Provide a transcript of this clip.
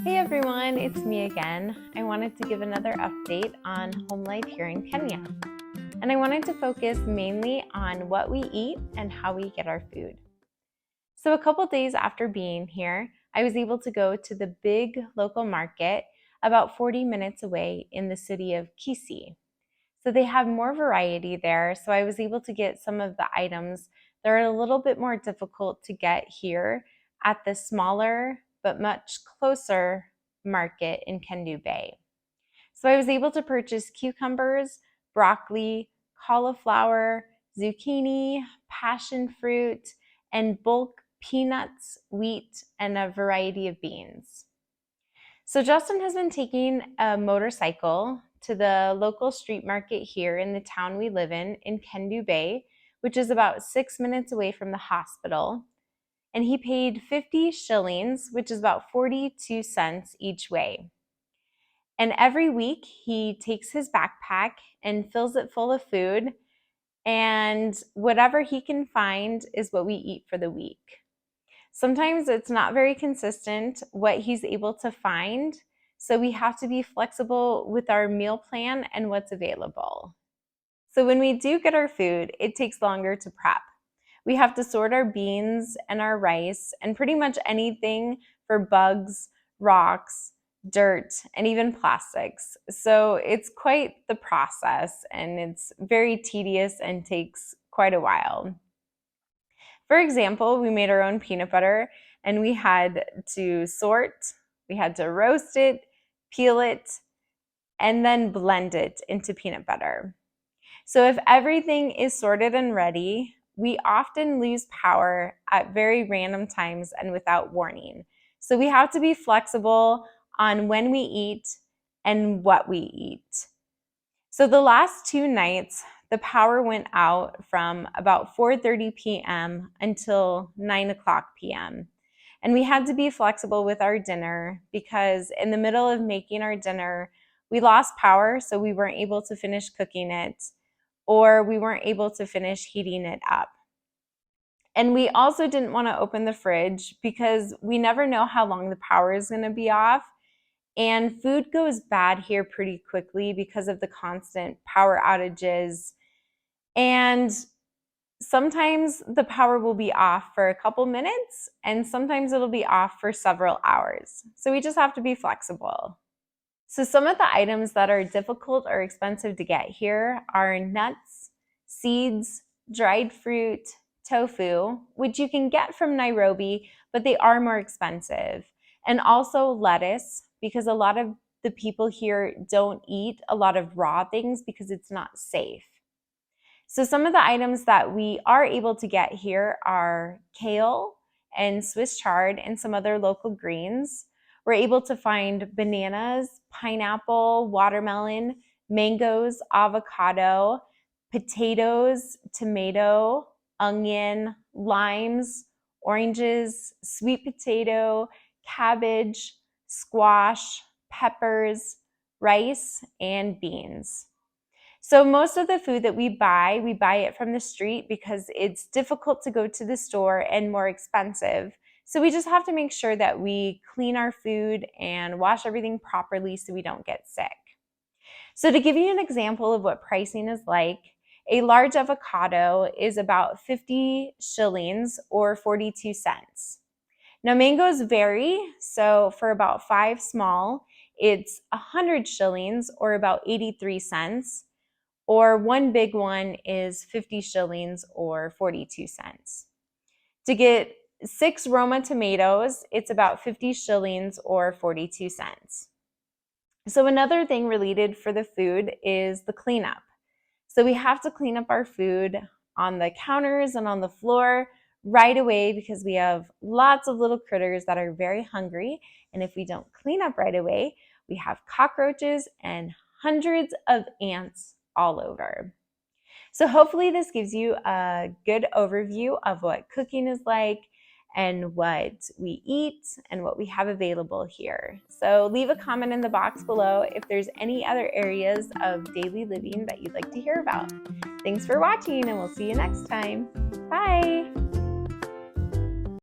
Hey everyone, it's me again. I wanted to give another update on home life here in Kenya. And I wanted to focus mainly on what we eat and how we get our food. So a couple days after being here, I was able to go to the big local market about 40 minutes away in the city of Kisii. So they have more variety there, so I was able to get some of the items that are a little bit more difficult to get here at the smaller but much closer market in Kendu Bay. So I was able to purchase cucumbers, broccoli, cauliflower, zucchini, passion fruit, and bulk peanuts, wheat, and a variety of beans. So Justin has been taking a motorcycle to the local street market here in the town we live in Kendu Bay, which is about 6 minutes away from the hospital. And he paid 50 shillings, which is about 42 cents each way. And every week he takes his backpack and fills it full of food, and whatever he can find is what we eat for the week. Sometimes it's not very consistent what he's able to find, so we have to be flexible with our meal plan and what's available. So when we do get our food, it takes longer to prep. We have to sort our beans and our rice and pretty much anything for bugs, rocks, dirt, and even plastics. So it's quite the process, and it's very tedious and takes quite a while. For example, we made our own peanut butter, and we had to sort, we had to roast it, peel it, and then blend it into peanut butter. So if everything is sorted and ready, we often lose power at very random times and without warning. So we have to be flexible on when we eat and what we eat. So the last 2 nights, the power went out from about 4:30 p.m. until 9 o'clock p.m. And we had to be flexible with our dinner because in the middle of making our dinner, we lost power, so we weren't able to finish cooking it, or we weren't able to finish heating it up. And we also didn't want to open the fridge because we never know how long the power is going to be off. And food goes bad here pretty quickly because of the constant power outages. And sometimes the power will be off for a couple minutes, and sometimes it'll be off for several hours. So we just have to be flexible. So some of the items that are difficult or expensive to get here are nuts, seeds, dried fruit, tofu, which you can get from Nairobi, but they are more expensive. And also lettuce, because a lot of the people here don't eat a lot of raw things because it's not safe. So some of the items that we are able to get here are kale and Swiss chard and some other local greens. We're able to find bananas, pineapple, watermelon, mangoes, avocado, potatoes, tomato, onion, limes, oranges, sweet potato, cabbage, squash, peppers, rice, and beans. So most of the food that we buy it from the street because it's difficult to go to the store and more expensive. So we just have to make sure that we clean our food and wash everything properly so we don't get sick. So to give you an example of what pricing is like, a large avocado is about 50 shillings or 42 cents. Now mangoes vary, so for about 5 small, it's 100 shillings or about 83 cents. Or one big one is 50 shillings or 42 cents. To get 6 Roma tomatoes, it's about 50 shillings or 42 cents. So another thing related for the food is the cleanup. So we have to clean up our food on the counters and on the floor right away because we have lots of little critters that are very hungry. And if we don't clean up right away, we have cockroaches and hundreds of ants all over. So hopefully this gives you a good overview of what cooking is like and what we eat and what we have available here. So leave a comment in the box below if there's any other areas of daily living that you'd like to hear about. Thanks for watching, and we'll see you next time. Bye.